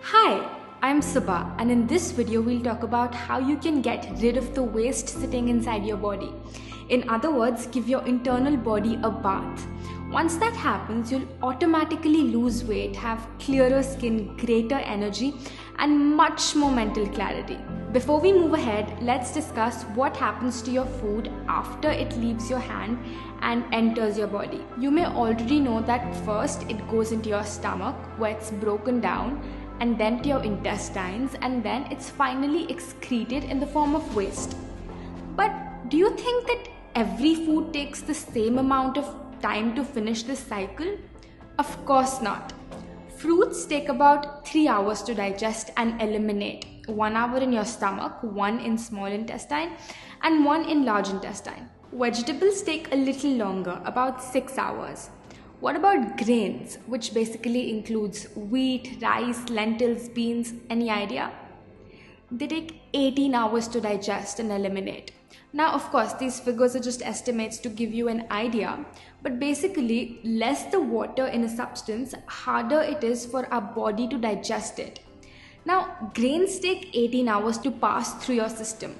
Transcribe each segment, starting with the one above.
Hi, I'm Subha, and in this video we'll talk about how you can get rid of the waste sitting inside your body. In other words, give your internal body a bath. Once that happens, you'll automatically lose weight, have clearer skin, greater energy, and much more mental clarity. Before we move ahead, let's discuss what happens to your food after it leaves your hand and enters your body. You may already know that first it goes into your stomach where it's broken down, and then to your intestines, and then it's finally excreted in the form of waste. But do you think that every food takes the same amount of time to finish this cycle? Of course not. Fruits take about 3 hours to digest and eliminate. 1 hour in your stomach, 1 in small intestine, and 1 in large intestine. Vegetables take a little longer, about 6 hours. What about grains, which basically includes wheat, rice, lentils, beans? Any idea? They take 18 hours to digest and eliminate. Now, of course, these figures are just estimates to give you an idea, but basically, less the water in a substance, harder it is for our body to digest it. Now, grains take 18 hours to pass through your system,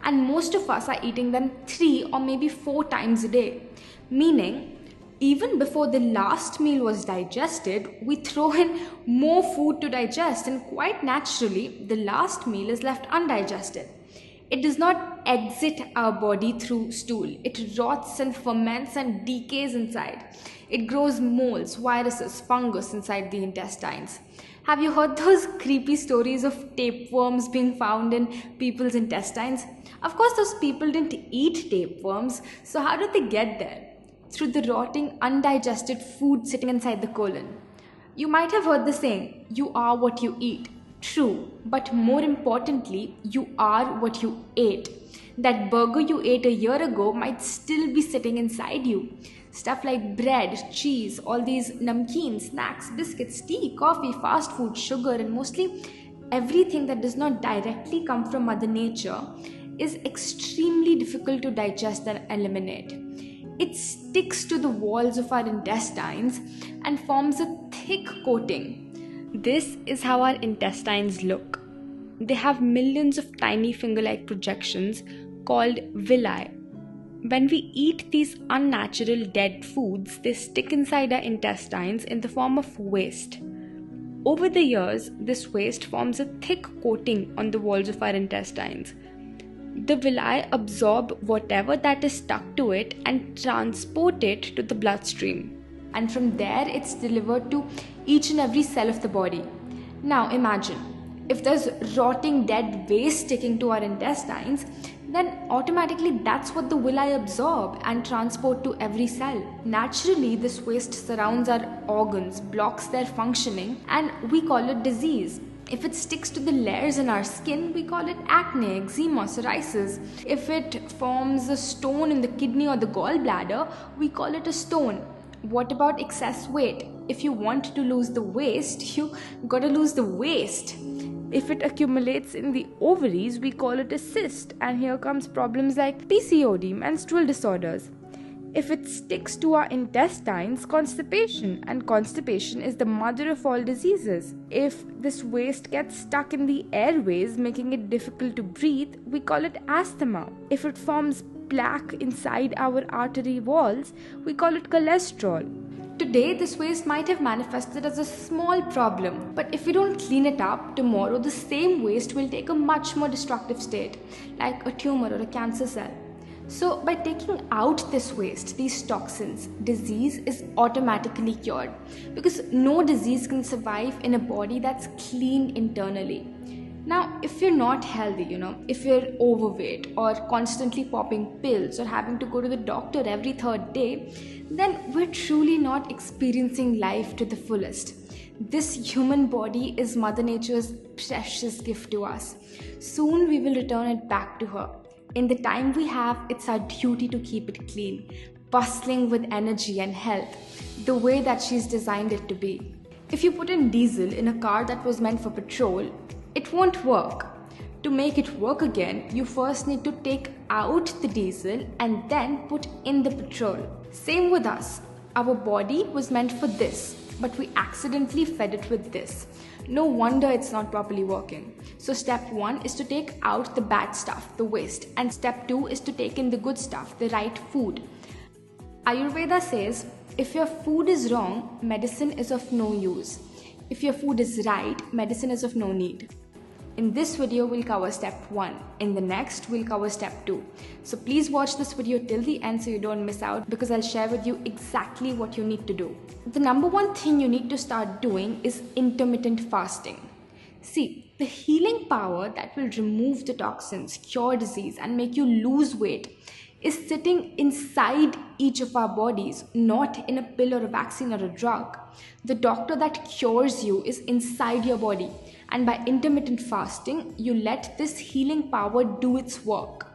and most of us are eating them 3 or maybe 4 times a day, meaning even before the last meal was digested, we throw in more food to digest, and quite naturally, the last meal is left undigested. It does not exit our body through stool. It rots and ferments and decays inside. It grows molds, viruses, fungus inside the intestines. Have you heard those creepy stories of tapeworms being found in people's intestines? Of course, those people didn't eat tapeworms, so how did they get there? Through the rotting, undigested food sitting inside the colon. You might have heard the saying, you are what you eat. True, but more importantly, you are what you ate. That burger you ate a year ago might still be sitting inside you. Stuff like bread, cheese, all these namkeen, snacks, biscuits, tea, coffee, fast food, sugar, and mostly everything that does not directly come from Mother Nature is extremely difficult to digest and eliminate. It sticks to the walls of our intestines and forms a thick coating. This is how our intestines look. They have millions of tiny finger-like projections called villi. When we eat these unnatural dead foods, they stick inside our intestines in the form of waste. Over the years, this waste forms a thick coating on the walls of our intestines. The villi absorb whatever that is stuck to it and transport it to the bloodstream. And from there, it's delivered to each and every cell of the body. Now imagine, if there's rotting dead waste sticking to our intestines, then automatically that's what the villi absorb and transport to every cell. Naturally, this waste surrounds our organs, blocks their functioning, and we call it disease. If it sticks to the layers in our skin, we call it acne, eczema, psoriasis. If it forms a stone in the kidney or the gallbladder, we call it a stone. What about excess weight? If you want to lose the waste, you gotta lose the waste. If it accumulates in the ovaries, we call it a cyst, and here comes problems like PCOD, menstrual disorders. If it sticks to our intestines, constipation, and constipation is the mother of all diseases. If this waste gets stuck in the airways, making it difficult to breathe, we call it asthma. If it forms plaque inside our artery walls, we call it cholesterol. Today, this waste might have manifested as a small problem, but if we don't clean it up, tomorrow the same waste will take a much more destructive state, like a tumor or a cancer cell. So, by taking out this waste, these toxins, disease is automatically cured, because no disease can survive in a body that's clean internally. Now, if you're not healthy, if you're overweight or constantly popping pills or having to go to the doctor every 3rd day, then we're truly not experiencing life to the fullest. This human body is Mother Nature's precious gift to us. Soon we will return it back to her. In the time we have, it's our duty to keep it clean, bustling with energy and health, the way that she's designed it to be. If you put in diesel in a car that was meant for petrol, it won't work. To make it work again, you first need to take out the diesel and then put in the petrol. Same with us. Our body was meant for this, but we accidentally fed it with this. No wonder it's not properly working. So step 1 is to take out the bad stuff, the waste, and step 2 is to take in the good stuff, the right food. Ayurveda says, if your food is wrong, medicine is of no use. If your food is right, medicine is of no need. In this video, we'll cover step 1. In the next, we'll cover step 2. So please watch this video till the end so you don't miss out, because I'll share with you exactly what you need to do. The number one thing you need to start doing is intermittent fasting. See, the healing power that will remove the toxins, cure disease, and make you lose weight is sitting inside each of our bodies, not in a pill or a vaccine or a drug. The doctor that cures you is inside your body, and by intermittent fasting, you let this healing power do its work.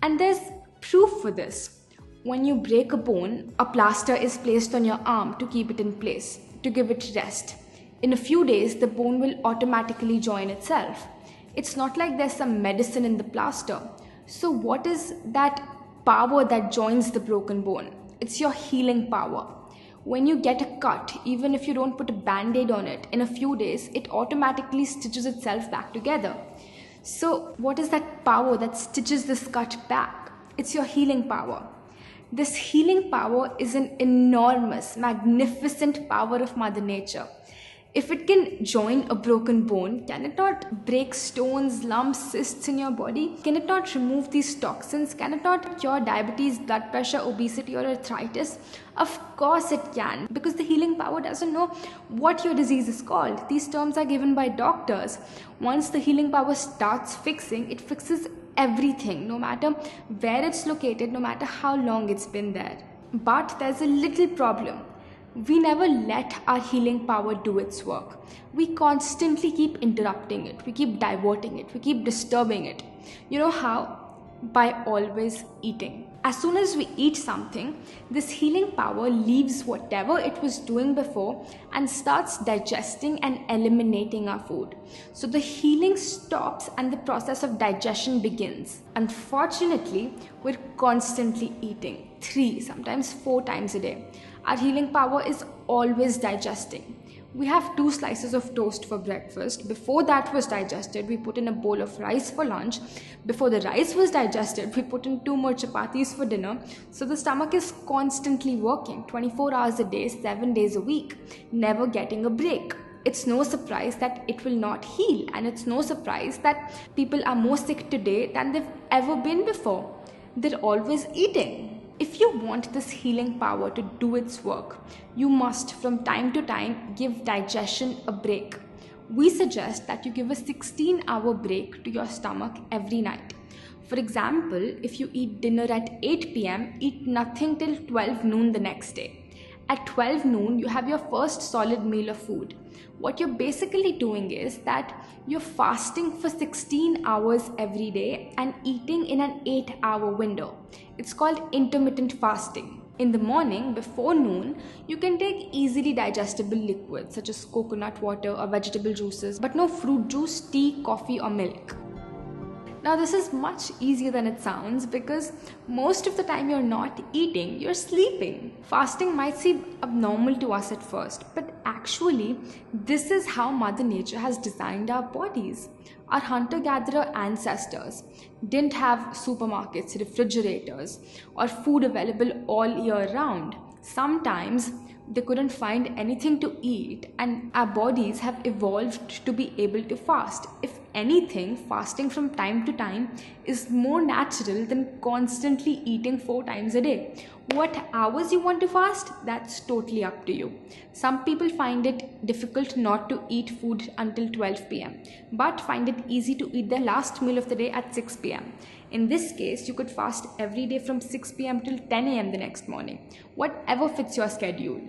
And there's proof for this. When you break a bone, a plaster is placed on your arm to keep it in place, to give it rest. In a few days, the bone will automatically join itself. It's not like there's some medicine in the plaster. So what is that power that joins the broken bone? It's your healing power. When you get a cut, even if you don't put a band-aid on it, in a few days, it automatically stitches itself back together. So what is that power that stitches this cut back? It's your healing power. This healing power is an enormous, magnificent power of Mother Nature. If it can join a broken bone, can it not break stones, lumps, cysts in your body? Can it not remove these toxins? Can it not cure diabetes, blood pressure, obesity, or arthritis? Of course it can, because the healing power doesn't know what your disease is called. These terms are given by doctors. Once the healing power starts fixing, it fixes everything, no matter where it's located, no matter how long it's been there. But there's a little problem. We never let our healing power do its work. We constantly keep interrupting it. We keep diverting it. We keep disturbing it. You know how? By always eating. As soon as we eat something, this healing power leaves whatever it was doing before and starts digesting and eliminating our food. So the healing stops and the process of digestion begins. Unfortunately, we're constantly eating 3, sometimes 4 times a day. Our healing power is always digesting. We have 2 slices of toast for breakfast. Before that was digested, we put in a bowl of rice for lunch. Before the rice was digested, we put in 2 more chapatis for dinner. So the stomach is constantly working 24 hours a day, 7 days a week, never getting a break. It's no surprise that it will not heal, and it's no surprise that people are more sick today than they've ever been before. They're always eating. If you want this healing power to do its work, you must from time to time give digestion a break. We suggest that you give a 16-hour break to your stomach every night. For example, if you eat dinner at 8 p.m., eat nothing till 12 noon the next day. At 12 noon, you have your first solid meal of food. What you're basically doing is that you're fasting for 16 hours every day and eating in an 8-hour window. It's called intermittent fasting. In the morning, before noon, you can take easily digestible liquids such as coconut water or vegetable juices, but no fruit juice, tea, coffee, or milk. Now this is much easier than it sounds, because most of the time you're not eating, you're sleeping. Fasting might seem abnormal to us at first, but actually this is how Mother Nature has designed our bodies. Our hunter-gatherer ancestors didn't have supermarkets, refrigerators, or food available all year round. Sometimes they couldn't find anything to eat, and our bodies have evolved to be able to fast. If anything, fasting from time to time is more natural than constantly eating 4 times a day. What hours you want to fast, that's totally up to you. Some people find it difficult not to eat food until 12 p.m. but find it easy to eat their last meal of the day at 6 p.m. In this case, you could fast every day from 6 p.m. till 10 a.m. the next morning, whatever fits your schedule.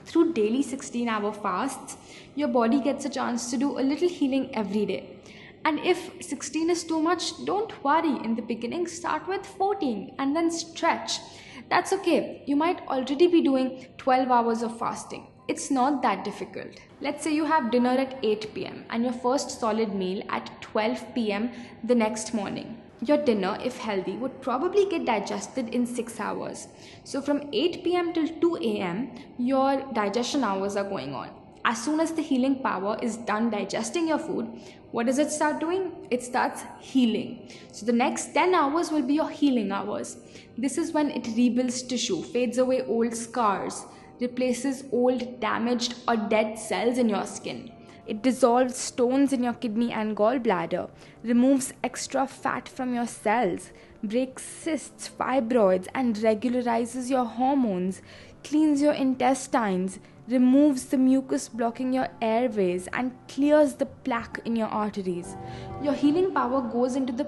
Through daily 16-hour fasts, your body gets a chance to do a little healing every day. And if 16 is too much, don't worry. In the beginning, start with 14 and then stretch. That's okay. You might already be doing 12 hours of fasting. It's not that difficult. Let's say you have dinner at 8 p.m. and your first solid meal at 12 p.m. the next morning. Your dinner, if healthy, would probably get digested in 6 hours. So from 8 p.m. till 2 a.m., your digestion hours are going on. As soon as the healing power is done digesting your food, what does it start doing? It starts healing. So the next 10 hours will be your healing hours. This is when it rebuilds tissue, fades away old scars, replaces old damaged or dead cells in your skin. It dissolves stones in your kidney and gallbladder, removes extra fat from your cells, breaks cysts, fibroids, and regularizes your hormones, cleans your intestines, removes the mucus blocking your airways, and clears the plaque in your arteries. Your healing power goes into the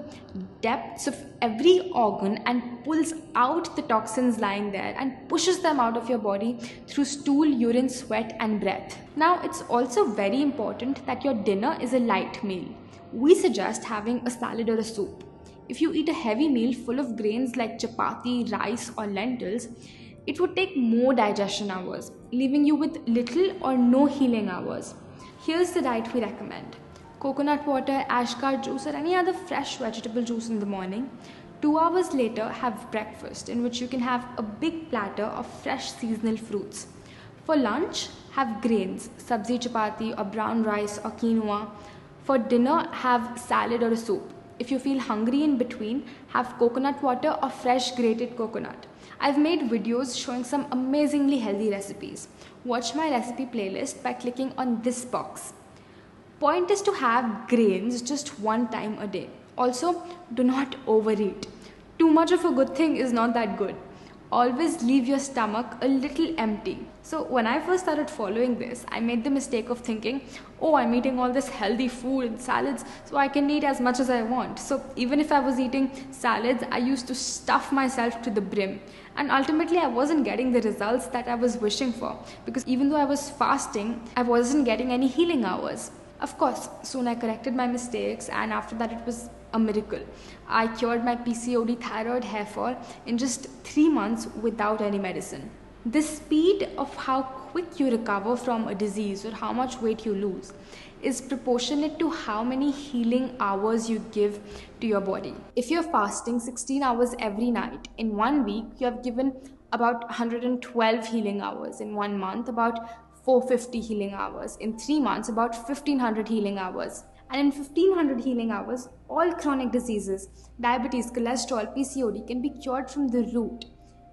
depths of every organ and pulls out the toxins lying there and pushes them out of your body through stool, urine, sweat, and breath. Now, it's also very important that your dinner is a light meal. We suggest having a salad or a soup. If you eat a heavy meal full of grains like chapati, rice, or lentils, it would take more digestion hours, leaving you with little or no healing hours. Here's the diet we recommend. Coconut water, ashgar juice, or any other fresh vegetable juice in the morning. 2 hours later, have breakfast, in which you can have a big platter of fresh seasonal fruits. For lunch, have grains, sabzi chapati or brown rice or quinoa. For dinner, have salad or a soup. If you feel hungry in between, have coconut water or fresh grated coconut. I've made videos showing some amazingly healthy recipes. Watch my recipe playlist by clicking on this box. Point is to have grains just one time a day. Also, do not overeat. Too much of a good thing is not that good. Always leave your stomach a little empty. So when I first started following this, I made the mistake of thinking, oh, I'm eating all this healthy food and salads, so I can eat as much as I want. So even if I was eating salads, I used to stuff myself to the brim. And ultimately, I wasn't getting the results that I was wishing for, because even though I was fasting, I wasn't getting any healing hours. Of course, soon I corrected my mistakes, and after that it was a miracle. I cured my PCOD, thyroid, hair fall in just 3 months without any medicine. The speed of how quick you recover from a disease or how much weight you lose is proportionate to how many healing hours you give to your body. If you're fasting 16 hours every night, in 1 week you have given about 112 healing hours. In 1 month, about 450 healing hours. In 3 months, about 1500 healing hours. And in 1500 healing hours, all chronic diseases, diabetes, cholesterol, PCOD can be cured from the root.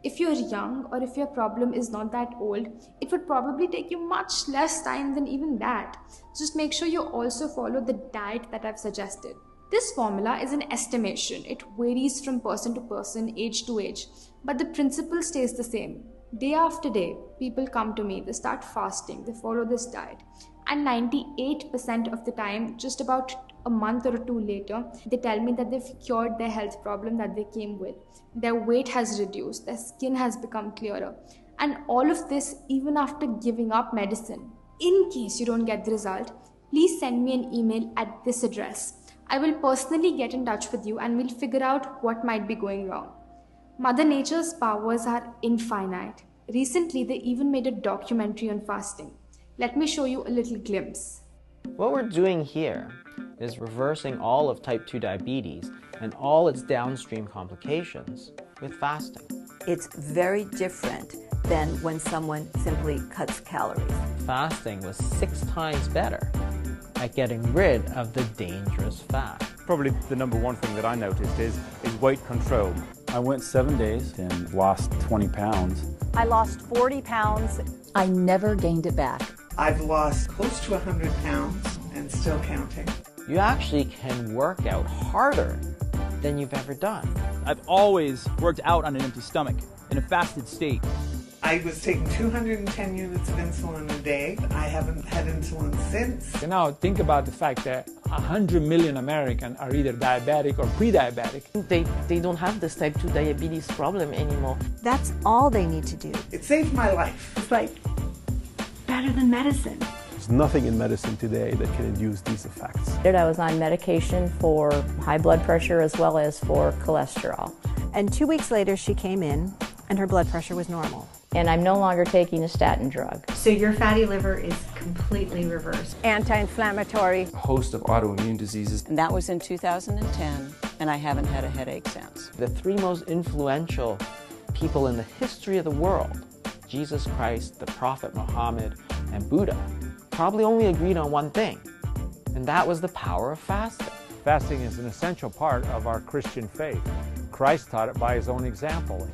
If you're young or if your problem is not that old, it would probably take you much less time than even that. Just make sure you also follow the diet that I've suggested. This formula is an estimation. It varies from person to person, age to age, but the principle stays the same. Day after day, people come to me, they start fasting, they follow this diet, and 98% of the time, just about a month or two later, they tell me that they've cured their health problem that they came with. Their weight has reduced, their skin has become clearer, and all of this even after giving up medicine. In case you don't get the result, please send me an email at this address. I will personally get in touch with you and we'll figure out what might be going wrong. Mother Nature's powers are infinite. Recently, they even made a documentary on fasting. Let me show you a little glimpse. What we're doing here is reversing all of type 2 diabetes and all its downstream complications with fasting. It's very different than when someone simply cuts calories. Fasting was 6 times better at getting rid of the dangerous fat. Probably the number one thing that I noticed is weight control. I went 7 days and lost 20 pounds. I lost 40 pounds. I never gained it back. I've lost close to 100 pounds and still counting. You actually can work out harder than you've ever done. I've always worked out on an empty stomach in a fasted state. I was taking 210 units of insulin a day. I haven't had insulin since. Now think about the fact that 100 million Americans are either diabetic or pre-diabetic. They don't have this type 2 diabetes problem anymore. That's all they need to do. It saved my life. It's like better than medicine. There's nothing in medicine today that can induce these effects. I was on medication for high blood pressure as well as for cholesterol. And 2 weeks later she came in and her blood pressure was normal. And I'm no longer taking a statin drug. So your fatty liver is completely reversed. Anti-inflammatory. A host of autoimmune diseases. And that was in 2010, and I haven't had a headache since. The 3 most influential people in the history of the world, Jesus Christ, the Prophet Muhammad, and Buddha, probably only agreed on one thing, and that was the power of fasting. Fasting is an essential part of our Christian faith. Christ taught it by his own example.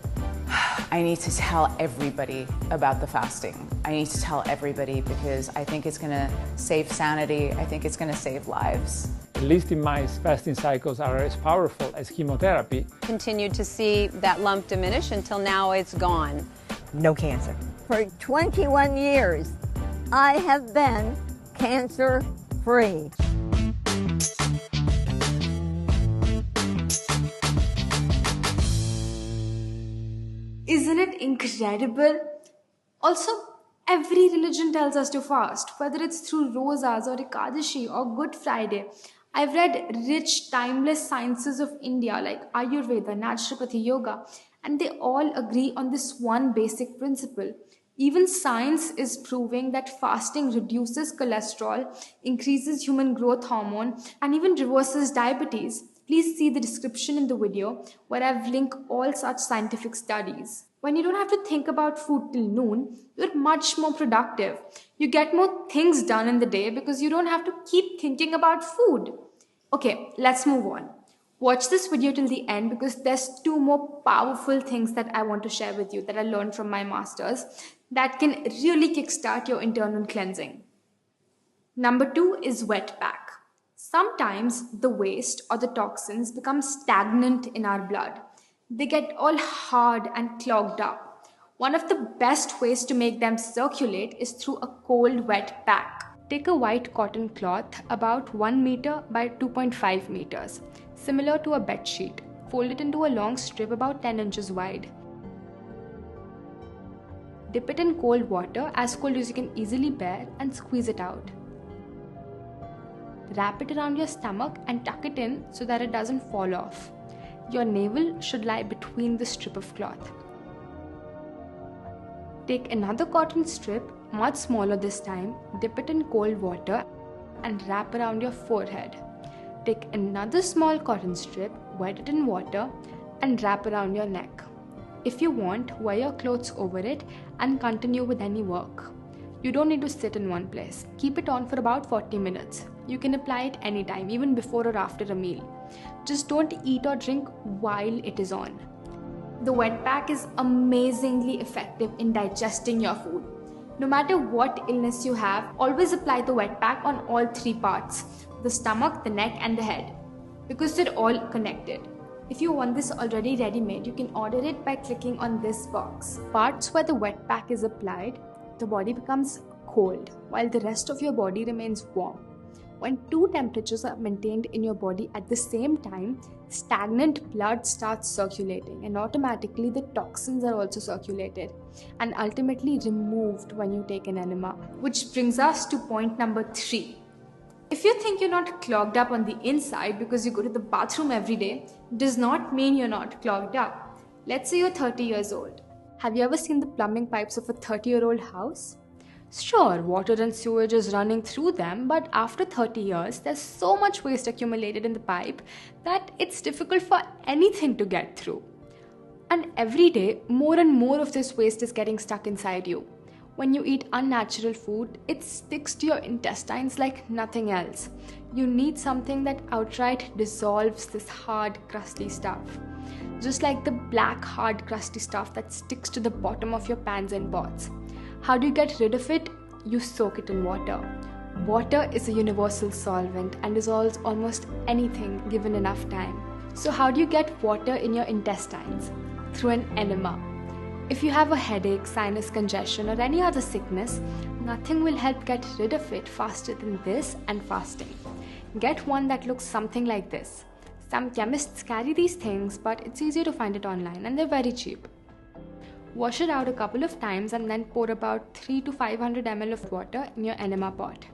I need to tell everybody about the fasting. I need to tell everybody because I think it's going to save sanity. I think it's going to save lives. At least in my fasting cycles are as powerful as chemotherapy. Continued to see that lump diminish until now it's gone. No cancer. For 21 years, I have been cancer-free. Isn't it incredible? Also, every religion tells us to fast, whether it's through Rosas or Ekadashi or Good Friday. I've read rich, timeless sciences of India like Ayurveda, Naturopathy, Yoga, and they all agree on this one basic principle. Even science is proving that fasting reduces cholesterol, increases human growth hormone, and even reverses diabetes. Please see the description in the video where I've linked all such scientific studies. When you don't have to think about food till noon, you're much more productive. You get more things done in the day because you don't have to keep thinking about food. Okay, let's move on. Watch this video till the end because there's two more powerful things that I want to share with you that I learned from my masters that can really kickstart your internal cleansing. Number 2 is wet pack. Sometimes the waste or the toxins become stagnant in our blood. They get all hard and clogged up. One of the best ways to make them circulate is through a cold wet pack. Take a white cotton cloth about 1 meter by 2.5 meters, similar to a bed sheet. Fold it into a long strip about 10 inches wide. Dip it in cold water, as cold as you can easily bear, and squeeze it out. Wrap it around your stomach and tuck it in so that it doesn't fall off. Your navel should lie between the strip of cloth. Take another cotton strip, much smaller this time, dip it in cold water and wrap around your forehead. Take another small cotton strip, wet it in water and wrap around your neck. If you want, wear your clothes over it and continue with any work. You don't need to sit in one place. Keep it on for about 40 minutes. You can apply it anytime, even before or after a meal. Just don't eat or drink while it is on. The wet pack is amazingly effective in digesting your food. No matter what illness you have, always apply the wet pack on all 3 parts: the stomach, the neck and the head, because they're all connected. If you want this already ready-made, you can order it by clicking on this box. Parts where the wet pack is applied, the body becomes cold, while the rest of your body remains warm. When 2 temperatures are maintained in your body at the same time, stagnant blood starts circulating and automatically the toxins are also circulated and ultimately removed when you take an enema. Which brings us to point number 3. If you think you're not clogged up on the inside because you go to the bathroom every day, does not mean you're not clogged up. Let's say you're 30 years old. Have you ever seen the plumbing pipes of a 30-year-old house? Sure, water and sewage is running through them, but after 30 years, there's so much waste accumulated in the pipe that it's difficult for anything to get through. And every day, more and more of this waste is getting stuck inside you. When you eat unnatural food, it sticks to your intestines like nothing else. You need something that outright dissolves this hard, crusty stuff. Just like the black, hard, crusty stuff that sticks to the bottom of your pans and pots. How do you get rid of it? You soak it in water. Water is a universal solvent and dissolves almost anything given enough time. So how do you get water in your intestines? Through an enema. If you have a headache, sinus congestion or any other sickness, nothing will help get rid of it faster than this and fasting. Get one that looks something like this. Some chemists carry these things, but it's easier to find it online and they're very cheap. Wash it out a couple of times and then pour about 300 to 500 ml of water in your enema pot.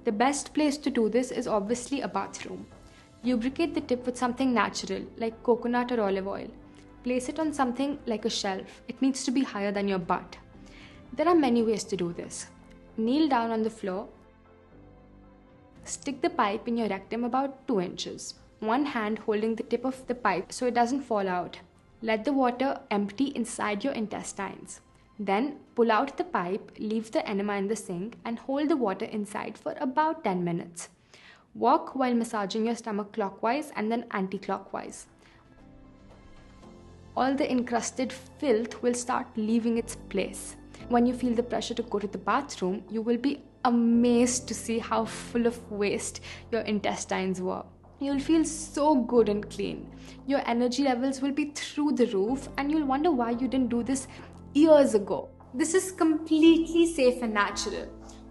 The best place to do this is obviously a bathroom. Lubricate the tip with something natural like coconut or olive oil. Place it on something like a shelf. It needs to be higher than your butt. There are many ways to do this. Kneel down on the floor. Stick the pipe in your rectum about 2 inches. One hand holding the tip of the pipe so it doesn't fall out. Let the water empty inside your intestines. Then pull out the pipe, leave the enema in the sink, and hold the water inside for about 10 minutes. Walk while massaging your stomach clockwise and then anti-clockwise. All the encrusted filth will start leaving its place. When you feel the pressure to go to the bathroom, you will be amazed to see how full of waste your intestines were. You'll feel so good and clean. Your energy levels will be through the roof, and you'll wonder why you didn't do this years ago. This is completely safe and natural.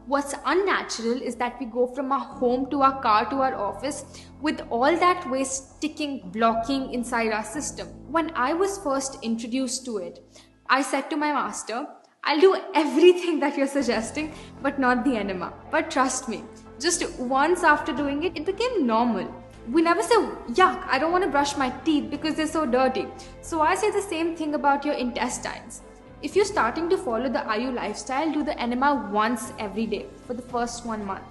What's unnatural is that we go from our home to our car to our office with all that waste sticking, blocking inside our system. When I was first introduced to it, I said to my master, I'll do everything that you're suggesting, but not the enema. But trust me, just once after doing it, it became normal. We never say, yuck, I don't want to brush my teeth because they're so dirty. So I say the same thing about your intestines. If you're starting to follow the IU lifestyle, do the enema once every day for the first 1 month.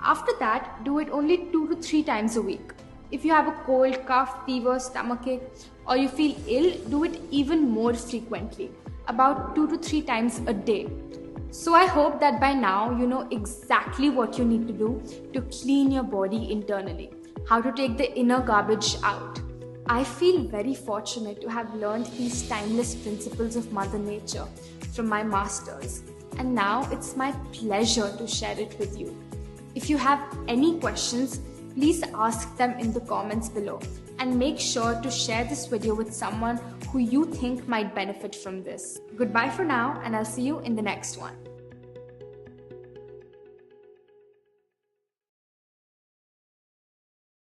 After that, do it only 2 to 3 times a week. If you have a cold, cough, fever, stomachache, or you feel ill, do it even more frequently, about 2 to 3 times a day. So I hope that by now you know exactly what you need to do to clean your body internally, how to take the inner garbage out. I feel very fortunate to have learned these timeless principles of Mother Nature from my masters, and now it's my pleasure to share it with you. If you have any questions, please ask them in the comments below, and make sure to share this video with someone who you think might benefit from this. Goodbye for now, and I'll see you in the next one.